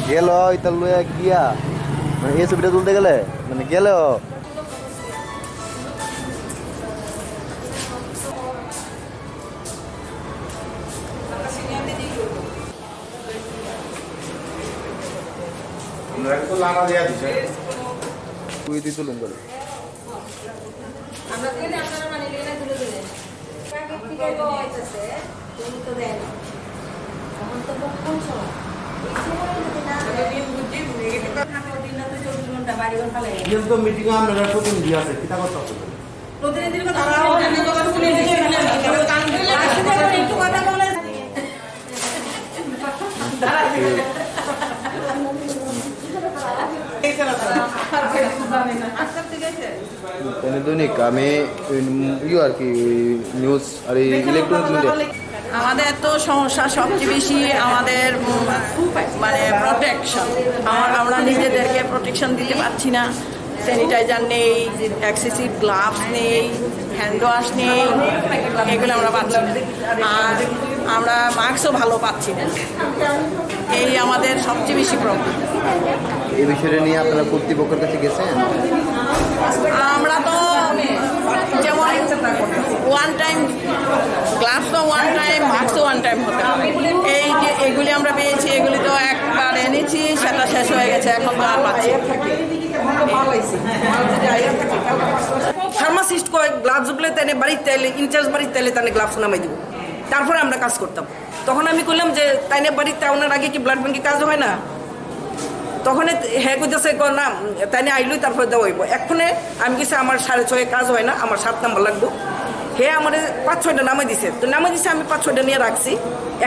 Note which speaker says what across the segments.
Speaker 1: গেল ইতাল লইয়া গিয়া মানে এই ছবিটা তুলতে গেলে মানে গেল তুলুন বলে মিটিং আপনারা প্রতিনিধি আছে কিতা কথা প্রতিনিধির কথা দৈনিক আমি আর কি নিউজ আর ইলেকট্রনিক মিডিয়া
Speaker 2: আমাদের তো সমস্যা সবচেয়ে বেশি আমাদের মানে প্রোটেকশন আমরা নিজেদেরকে প্রোটেকশন দিতে পারছি না স্যানিটাইজার নেই এক্সেসিভ গ্লাভস নেই হ্যান্ড ওয়াশ নেই এগুলো আমরা পাচ্ছি না আর আমরা মাস্কও ভালো পাচ্ছি না এই আমাদের সবচেয়ে বেশি প্রবলেম
Speaker 1: এই বিষয়টা নিয়ে আপনারা কর্তৃপক্ষের কাছে গেছেন
Speaker 2: আমরা তো যেমন ওয়ান টাইম গ্লাভসও ওয়ান টাইম মাস্কও ওয়ান টাইম হতে এই যে এগুলি আমরা পেয়েছি এগুলি তো একবার এনেছি সেটা শেষ হয়ে গেছে এখন তো আর পাচ্ছি
Speaker 3: ফার্মাসিস্ট কয় গ্লাভস বলে তাই বাড়ির তাইলে ইনচার্জ বাড়ির তাইলে তাই গ্লাভস নামাই দিব তারপরে আমরা কাজ করতাম তখন আমি করলাম যে তাইনে বাড়িতে আনার আগে কি ব্লাড ব্যাঙ্কে কাজ হয় না তখন হ্যাঁ কইতেছে না তাইনে আইলই তারপরে দেওয়া হইব এক্ষণে আমি কিছু আমার 6:30 কাজ হয় না আমার 7 নাম্বার লাগবো হে আমার 5-6টা নামাই দিছে তো নামাই দিছে আমি 5-6টা নিয়ে রাখছি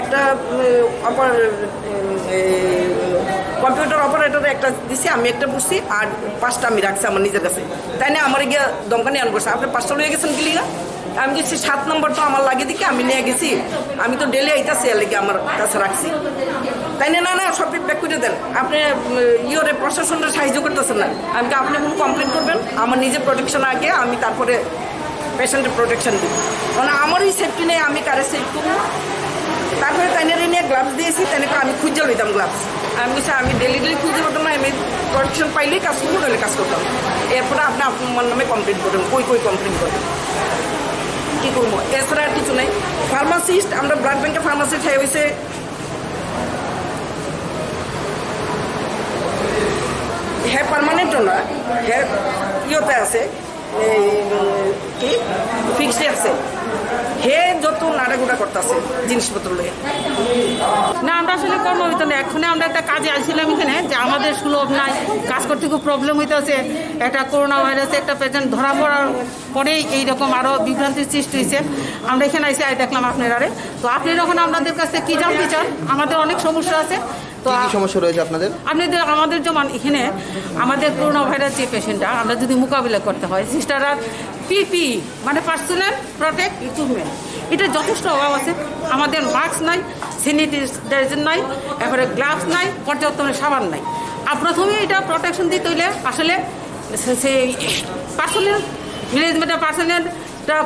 Speaker 3: একটা কম্পিউটার অপারেটরে একটা দিছি আমি একটা বসছি আর 5টা আমি রাখছি আমার নিজের কাছে তাই না আমার গিয়ে দমকানি আন করছে আপনি 5টা লয়ে গেছেন কি লিগা আমি গেছি 7 নম্বরটা আমার লাগিয়ে দিকে আমি নিয়ে গেছি আমি তো ডেলি আইতাছি আর লেগে আমার কাছে রাখছি তাই না না সব ব্যাক করে দেন আপনি ইয়োরে প্রশাসনের সাহায্য করতেছেন না আমি আপনি কোনো কমপ্লেন করবেন আমার নিজের প্রোটেকশন আগে আমি তারপরে পেশেন্টের প্রোটেকশন দিই কারণ আমারই সেফটি নেই আমি কারে সেফ করবো তারপরে তাইনারে নিয়ে গ্লাভস দিয়েছি তাই আমি খুঁজে লইতাম গ্লাভস আমি বলছি আমি ডেলি খুঁজে করতাম না আমি প্রোটেকশন পাইলেই কাজ করবো নইলে কাজ করতাম এরপরে আপনি আপনার নামে কমপ্লেন করবেন কই কমপ্লেন করবেন কী করবো এছাড়া আর কিছু নেই ফার্মাসিস্ট আমরা ব্লাড ব্যাঙ্কে ফার্মাসিস্ট হয়ে হয়েছে হ্যাঁ পার্মানেন্টও না হ্যাঁ ইয়েতে আছে কি ফিক্সড আছে হে যত নাড়াগুড়া করতেছে জিনিসপত্র লয়ে
Speaker 4: না আমরা আসলে কর্মবিত এক্ষণে আমরা একটা কাজে আসছিলাম এখানে যে আমাদের সুলভ নাই কাজ করতে খুব প্রবলেম হইতেছে একটা করোনা ভাইরাসে একটা পেশেন্ট ধরা পড়ার পরেই এইরকম আরও বিভ্রান্তির সৃষ্টি হয়েছে আমরা এখানে এসে দেখলাম আপনারারে তো আপনি যখন আপনাদের কাছে কী জানতে চান আমাদের অনেক সমস্যা আছে তো
Speaker 1: সমস্যা রয়েছে আপনাদের
Speaker 4: আমাদের যেমন এখানে আমাদের করোনা ভাইরাস যে পেশেন্টটা আমরা যদি মোকাবিলা করতে হয় সিস্টাররা পিপি মানে পার্সোনাল প্রোটেক্ট ইকুইপমেন্ট এটা যথেষ্ট অভাব আছে আমাদের মাস্ক নাই স্যানিটাইজার নাই এবারে গ্লাভস নাই পর্যাপ্ত সাবান নাই আর প্রথমে এটা প্রোটেকশন দিতে হইলে আসলে সেই পার্সোনাল ম্যানেজমেন্ট পার্সোনাল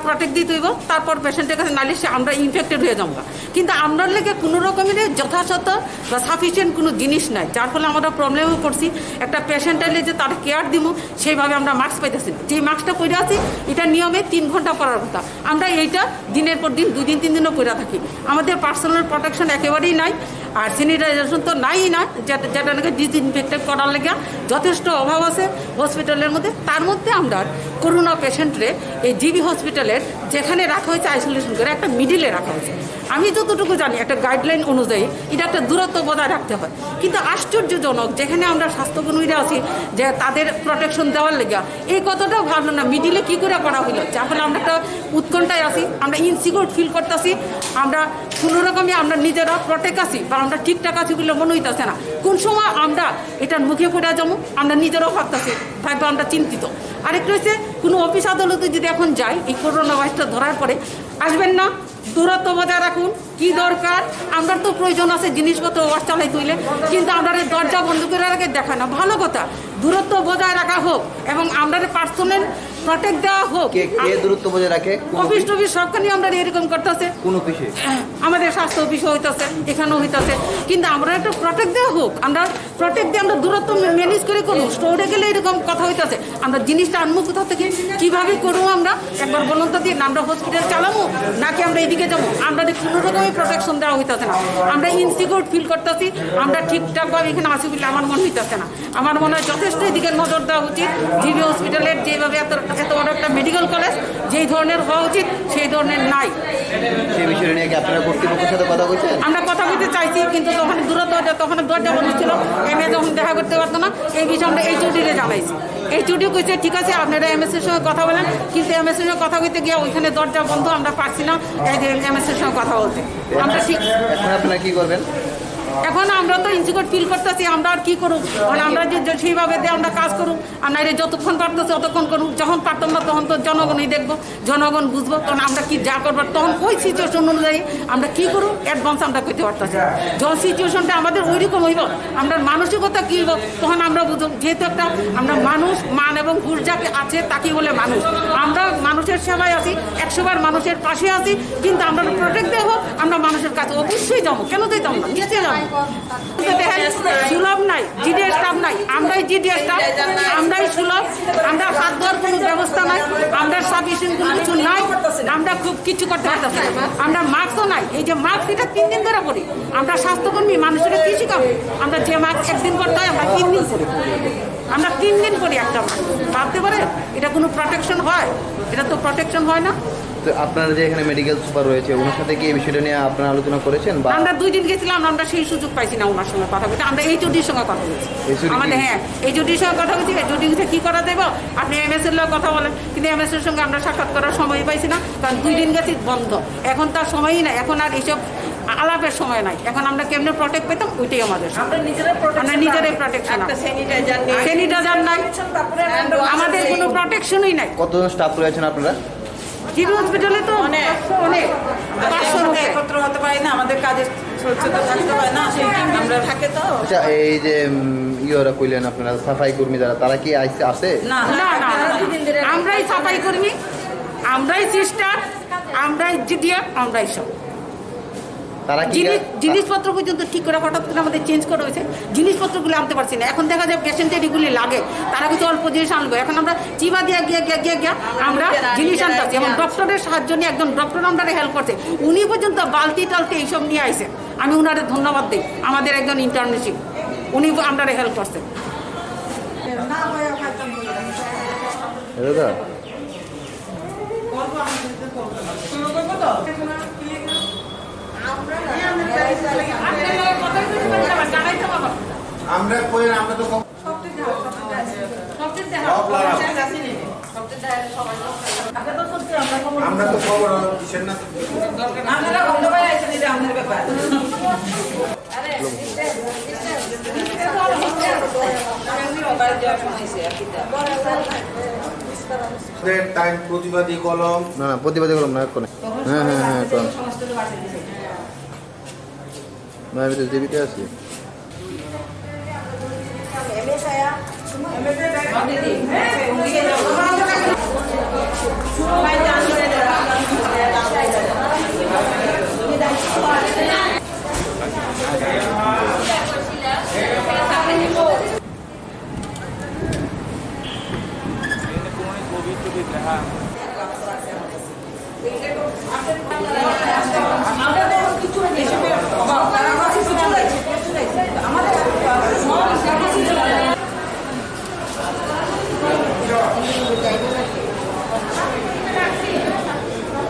Speaker 4: প্রোটেক্ট দিতে হইব তারপর পেশেন্টের কাছে নালিশ আমরা ইনফেক্টেড হয়ে যাবো কিন্তু আমরা লেগে কোনো রকমের যথাযথ বা সাফিসিয়েন্ট কোনো জিনিস নাই যার ফলে আমরা প্রবলেমও পড়ছি একটা পেশেন্ট এলে যে তার কেয়ার দিব সেইভাবে আমরা মাস্ক পাইতেছি যেই মাস্কটা পরে আছি এটা নিয়মে 3 ঘন্টা পরার কথা আমরা এইটা দিনের পর দিন 2 দিন 3 দিনও পরে থাকি আমাদের পার্সোনাল প্রোটেকশন একেবারেই নাই আর স্যানিটাইজেশন তো নাই না যেটা নাকি ডিসইনফেক্টেড করার লেগে যথেষ্ট অভাব আছে হসপিটালের মধ্যে তার মধ্যে আমরা করোনা পেশেন্টরে এই জিবি হসপিটালের যেখানে রাখা হয়েছে আইসোলেশন করে একটা মিডিলে রাখা হয়েছে আমি যতটুকু জানি একটা গাইডলাইন অনুযায়ী এটা একটা দূরত্ব বজায় রাখতে হয় কিন্তু আশ্চর্যজনক যেখানে আমরা স্বাস্থ্যকর্মীরা আছি যে তাদের প্রোটেকশন দেওয়ার লেগে এই কথাটাও ভাবলো না মিডিলে কী করে করা হইলো যার ফলে আমরা একটা উৎকণ্ঠায় আছি আমরা ইনসিকিউর ফিল করতেছি আমরা কোনো রকমই আমরা নিজেরা প্রোটেক্ট আছি বা আমরা ঠিকঠাক আছি বলে মনে হইতেছে না কোন সময় আমরা এটার মুখে পড়ে যাবো আমরা নিজেরাও ভাবতেছি ভাববো আমরা চিন্তিত আরেকটা হচ্ছে কোনো অফিস আদালতে যদি এখন যাই এই করোনা ভাইরাসটা ধরার পরে আসবেন না দূরত্ব বজায় রাখুন কি কি দরকার, আমরা তো প্রয়োজন আছে জিনিসপত্র ওয়াশ চালাই তুইলে, কিন্তু আমরা দরজা বন্ধ করে রাখে দেখায় না। ভালো কথা, দূরত্ব বজায় রাখা হোক এবং আমরা পার্সোনাল প্রটেক্ট দেওয়া হোক।
Speaker 1: কে দূরত্ব বজায় রাখে?
Speaker 4: অফিস টফিস সবখানে আমরা এরকম করতেছে,
Speaker 1: কোন অফিসে?
Speaker 4: আমাদের স্বাস্থ্য অফিসে হইতেছে, এখানেও হইতেছে, কিন্তু আমরা একটা প্রটেক্ট দেওয়া হোক। আমরা প্রটেক্ট দিয়ে আমরা দূরত্ব ম্যানেজ করে করুন। স্টোরে গেলে এরকম কথা হইতেছে, আমরা জিনিসটা আনবো কোথা থেকে, কিভাবে করবো? আমরা একবার বলুন তো দিয়ে আমরা হসপিটাল চালাবো নাকি আমরা এদিকে যাবো? আমরা কোনো রকমই প্রোটেকশন দেওয়া হইতেছে না। আমরা ইনসিকিউর ফিল করতেছি, আমরা ঠিকঠাকভাবে এখানে আসি বলে আমার মনে হইতেছে না। আমার মনে হয় যথেষ্ট এদিকে নজর দেওয়া উচিত। জিবি হসপিটালের যেভাবে এত বড় একটা মেডিকেল কলেজ যেই ধরনের হওয়া উচিত সেই ধরনের নাই।
Speaker 1: সেই বিষয়টা নিয়ে কি আপনারা কর্তৃপক্ষের সাথে কথা বলছেন?
Speaker 4: আমরা কথা বলতে চাইছি, কিন্তু তখন দূরত্ব, তখন দরজা বন্ধ ছিল, এমএ যখন দেখা করতে পারতো না, এই বিষয়ে আমরা এইচওডিরে জানাইছি। এইচওডিও কইছে ঠিক আছে আপনারা এমএসএর সঙ্গে কথা বলেন, কিন্তু এমএসএর সঙ্গে কথা বলতে গিয়ে ওইখানে দরজা বন্ধ, আমরা পারছি না এমএসএর সঙ্গে কথা বলতে। আমরা ঠিক
Speaker 1: এখন আপনারা কি করবেন?
Speaker 4: এখন আমরা তো ইনসিকিউর ফিল করতেছি, আমরা আর কি করুক? মানে আমরা যে সেইভাবে দিয়ে আমরা কাজ করুক, আর নাইলে যতক্ষণ পারতেছি ততক্ষণ করুক। যখন পারতাম না তখন তো জনগণই দেখবো, জনগণ বুঝবো, তখন আমরা কি যা করবার তখন ওই সিচুয়েশন অনুযায়ী আমরা কি করুক অ্যাডভান্স আমরা করতে পারতেছি। যখন সিচুয়েশনটা আমাদের ওইরকম হইব, আমরা মানসিকতা কী হইব তখন আমরা বুঝব। যেহেতু একটা আমরা মানুষ, মান এবং ঘুষ যাকে আছে তাকে বলে মানুষ। আমরা মানুষের সেবায় আছি, 100বার মানুষের পাশে আছি, কিন্তু আমরা প্রোটেক্ট দেবো, আমরা মানুষের কাছে অবশ্যই যাবো। কেন দিতাম না? নিশ্চয়ই যাবো। সুলভ নাই, জিডিএ স্টাফ নাই, আমরাই জিডিএ স্টাফ, আমরাই সুলভ। আমরা হাত ধোয়ার কোনো ব্যবস্থা নাই, আমরা সাফিসিয়েন্ট কোনো কিছু নাই, আমরা খুব কিছু করতে পারতেছি না। আমরা মাস্কও নাই, এই যে মাস্ক এটা 3 দিন ধরে পরি। আমরা স্বাস্থ্যকর্মী, মানুষের কি শিখাবো? আমরা যে মাস্ক 1 দিন করতে হয় আমরা 3 দিন করি, আমরা 3 দিন করি একটা মাস্ক। ভাবতে পারে এটা কোনো প্রোটেকশন হয়? এটা তো প্রোটেকশন হয় না।
Speaker 1: তো আপনারা যে এখানে মেডিকেল সুপার রয়েছে ওনার সাথে কি এই বিষয়টা নিয়ে আপনারা আলোচনা করেছেন? বা
Speaker 4: আমরা 2 দিন গেছিলাম, আমরা সেই সুযোগ পাইছি না ওনার সঙ্গে কথা বলতে। আমরা এইচওডির সঙ্গে কথা বলছি, আমাদের এইচওডির সঙ্গে কথা বলছি। এইচওডিতে কি করা দেবো? আপনি এমএস এর লোক কথা বলেন, কিন্তু এমএস এর সঙ্গে আমরা সাক্ষাৎ করার সময় পাইছি না, কারণ 2 দিন গেছি বন্ধ। এখন তার সময়ই নাই, এখন আর এইসব আলাপের সময় নাই। এখন আমরা কেমনে প্রোটেক্ট পেতাম ওইটাই আমাদের, আমরা নিজেরাই প্রোটেকশন। স্যানিটাইজার নাই, আমাদের কোনো প্রোটেকশনই নাই।
Speaker 1: কতজন স্টাফ রয়েছেন আপনারা?
Speaker 4: জিবি হসপিটালে তো অনেক 500
Speaker 2: একত্র হতে পারি না, আমাদের কাজের স্বচ্ছতা থাকতে হয় না, সেই আমরা থাকে তো।
Speaker 1: আচ্ছা, এই যে ইয়েরা কইলেন আপনারা সাফাই কর্মী যারা, তারা কি আসে?
Speaker 4: না না না, আমরাই সাফাই কর্মী, আমরাই সিস্টার, আমরাই জিডিএ, আমরাই সব।
Speaker 1: তারা কি
Speaker 4: জিনিসপত্র পর্যন্ত ঠিক করে হঠাৎ করে আমাদের চেঞ্জ করা হয়েছে, জিনিসপত্রগুলো আনতে পারছি না। এখন দেখা যায় পেশেন্টের এগুলি লাগে, তারা কিছু অল্প জিনিস আনবো, এখন আমরা চিবা দিয়ে গিয়ে আমরা জিনিস আনতেছি। এবং ডক্টরের সাহায্য নিয়ে একজন ডক্টর আমরা হেল্প করছে, উনি পর্যন্ত বালতি টালতি এইসব নিয়ে আইসে। আমি ওনাদের ধন্যবাদ দিই, আমাদের একজন ইন্টার্নশিপ, উনি আমরা হেল্প করছে।
Speaker 5: আমরা কই না, আমরা তো আমরা তো খবর কিসের না
Speaker 2: আপনারা বন্ধ করে আইছেন, এটা আমাদের ব্যাপার।
Speaker 5: টাইম প্রতিবাদী কলম
Speaker 1: না না, প্রতিবাদী কলম না কোন। হ্যাঁ হ্যাঁ হ্যাঁ, কোন না, আমি তো জীবিত আছি।
Speaker 3: আপনার